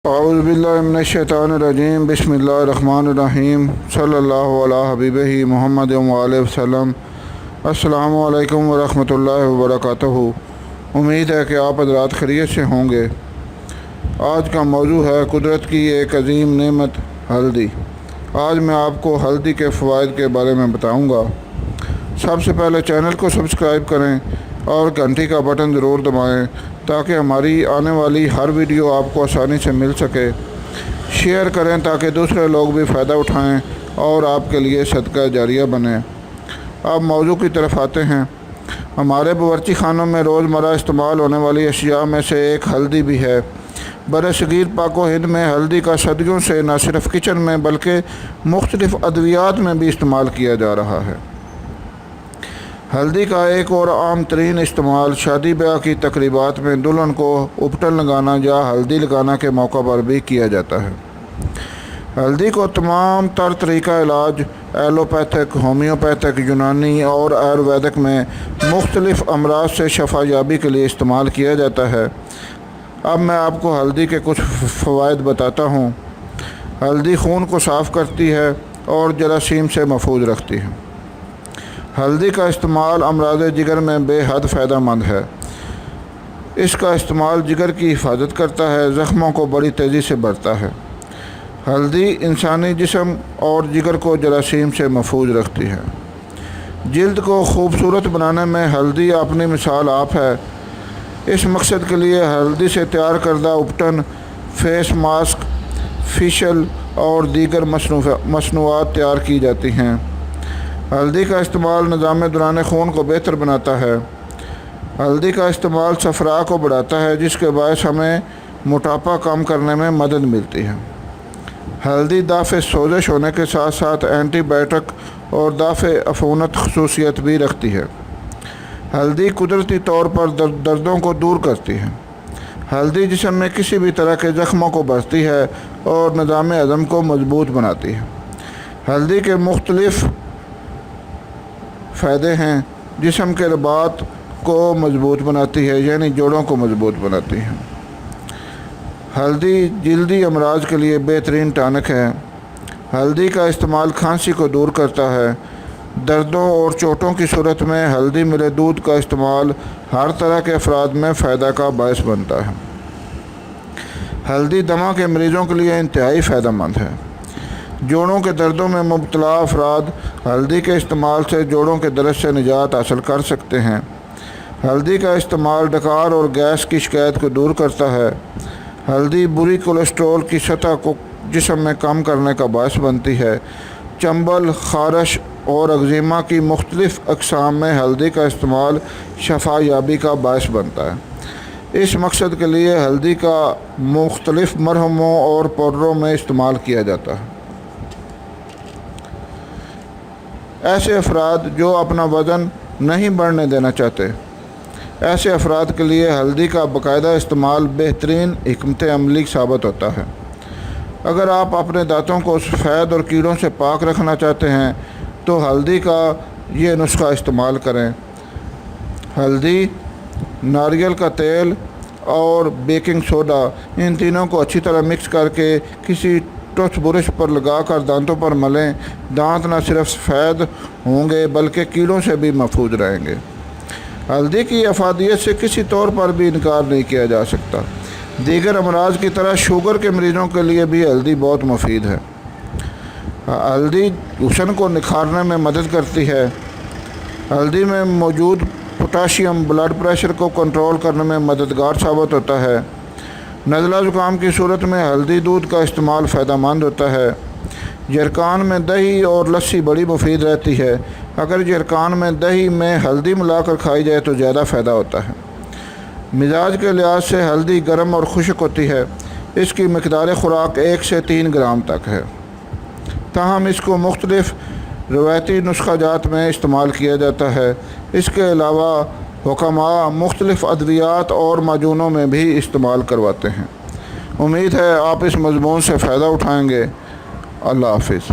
اعوذ باللہ من الشیطان الرجیم بسم اللہ الرحمن الرحیم صلی اللہ علیہ حبیبہ محمد وآلہ وسلم۔ السلام علیکم ورحمۃ اللہ وبرکاتہ۔ امید ہے کہ آپ حضرات خیریت سے ہوں گے۔ آج کا موضوع ہے قدرت کی ایک عظیم نعمت ہلدی۔ آج میں آپ کو ہلدی کے فوائد کے بارے میں بتاؤں گا۔ سب سے پہلے چینل کو سبسکرائب کریں اور گھنٹی کا بٹن ضرور دبائیں تاکہ ہماری آنے والی ہر ویڈیو آپ کو آسانی سے مل سکے۔ شیئر کریں تاکہ دوسرے لوگ بھی فائدہ اٹھائیں اور آپ کے لیے صدقہ جاریہ بنے۔ اب موضوع کی طرف آتے ہیں۔ ہمارے باورچی خانوں میں روزمرہ استعمال ہونے والی اشیاء میں سے ایک ہلدی بھی ہے۔ برصغیر پاک و ہند میں ہلدی کا صدیوں سے نہ صرف کچن میں بلکہ مختلف ادویات میں بھی استعمال کیا جا رہا ہے۔ ہلدی کا ایک اور عام ترین استعمال شادی بیاہ کی تقریبات میں دلہن کو اپٹن لگانا یا ہلدی لگانا کے موقع پر بھی کیا جاتا ہے۔ ہلدی کو تمام تر طریقہ علاج ایلوپیتھک، ہومیوپیتھک، یونانی اور آیورویدک میں مختلف امراض سے شفا یابی کے لیے استعمال کیا جاتا ہے۔ اب میں آپ کو ہلدی کے کچھ فوائد بتاتا ہوں۔ ہلدی خون کو صاف کرتی ہے اور جراثیم سے محفوظ رکھتی ہے۔ ہلدی کا استعمال امراض جگر میں بے حد فائدہ مند ہے۔ اس کا استعمال جگر کی حفاظت کرتا ہے، زخموں کو بڑی تیزی سے بڑھتا ہے۔ ہلدی انسانی جسم اور جگر کو جراثیم سے محفوظ رکھتی ہے۔ جلد کو خوبصورت بنانے میں ہلدی اپنی مثال آپ ہے۔ اس مقصد کے لیے ہلدی سے تیار کردہ اپٹن، فیس ماسک، فیشل اور دیگر مصنوعات تیار کی جاتی ہیں۔ ہلدی کا استعمال نظام دوران خون کو بہتر بناتا ہے۔ ہلدی کا استعمال صفرا کو بڑھاتا ہے جس کے باعث ہمیں موٹاپا کم کرنے میں مدد ملتی ہے۔ ہلدی دافع سوزش ہونے کے ساتھ ساتھ اینٹی بائیوٹک اور دافع عفونت خصوصیت بھی رکھتی ہے۔ ہلدی قدرتی طور پر دردوں کو دور کرتی ہے۔ ہلدی جسم میں کسی بھی طرح کے زخموں کو بھرتی ہے اور نظام ہضم کو مضبوط بناتی ہے۔ ہلدی کے مختلف فائدے ہیں۔ جسم کے رباط کو مضبوط بناتی ہے، یعنی جوڑوں کو مضبوط بناتی ہے۔ ہلدی جلدی امراض کے لیے بہترین ٹانک ہے۔ ہلدی کا استعمال کھانسی کو دور کرتا ہے۔ دردوں اور چوٹوں کی صورت میں ہلدی ملے دودھ کا استعمال ہر طرح کے افراد میں فائدہ کا باعث بنتا ہے۔ ہلدی دمہ کے مریضوں کے لیے انتہائی فائدہ مند ہے۔ جوڑوں کے دردوں میں مبتلا افراد ہلدی کے استعمال سے جوڑوں کے درد سے نجات حاصل کر سکتے ہیں۔ ہلدی کا استعمال ڈکار اور گیس کی شکایت کو دور کرتا ہے۔ ہلدی بری کولیسٹرول کی سطح کو جسم میں کم کرنے کا باعث بنتی ہے۔ چنبل، خارش اور ایگزیما کی مختلف اقسام میں ہلدی کا استعمال شفا یابی کا باعث بنتا ہے۔ اس مقصد کے لیے ہلدی کا مختلف مرہموں اور پاؤڈروں میں استعمال کیا جاتا ہے۔ ایسے افراد جو اپنا وزن نہیں بڑھنے دینا چاہتے، ایسے افراد کے لیے ہلدی کا باقاعدہ استعمال بہترین حکمت عملی ثابت ہوتا ہے۔ اگر آپ اپنے دانتوں کو سفید اور کیڑوں سے پاک رکھنا چاہتے ہیں تو ہلدی کا یہ نسخہ استعمال کریں۔ ہلدی، ناریل کا تیل اور بیکنگ سوڈا، ان تینوں کو اچھی طرح مکس کر کے کسی ٹوتھ برش پر لگا کر دانتوں پر ملیں۔ دانت نہ صرف سفید ہوں گے بلکہ کیڑوں سے بھی محفوظ رہیں گے۔ ہلدی کی افادیت سے کسی طور پر بھی انکار نہیں کیا جا سکتا۔ دیگر امراض کی طرح شوگر کے مریضوں کے لیے بھی ہلدی بہت مفید ہے۔ ہلدی حسن کو نکھارنے میں مدد کرتی ہے۔ ہلدی میں موجود پوٹاشیم بلڈ پریشر کو کنٹرول کرنے میں مددگار ثابت ہوتا ہے۔ نزلہ زکام کی صورت میں ہلدی دودھ کا استعمال فائدہ مند ہوتا ہے۔ جرکان میں دہی اور لسی بڑی مفید رہتی ہے۔ اگر جرکان میں دہی میں ہلدی ملا کر کھائی جائے تو زیادہ فائدہ ہوتا ہے۔ مزاج کے لحاظ سے ہلدی گرم اور خشک ہوتی ہے۔ اس کی مقدار خوراک 1 سے 3 گرام تک ہے۔ تاہم اس کو مختلف روایتی نسخہ جات میں استعمال کیا جاتا ہے۔ اس کے علاوہ حکماء مختلف ادویات اور معجونوں میں بھی استعمال کرواتے ہیں۔ امید ہے آپ اس مضمون سے فائدہ اٹھائیں گے۔ اللہ حافظ۔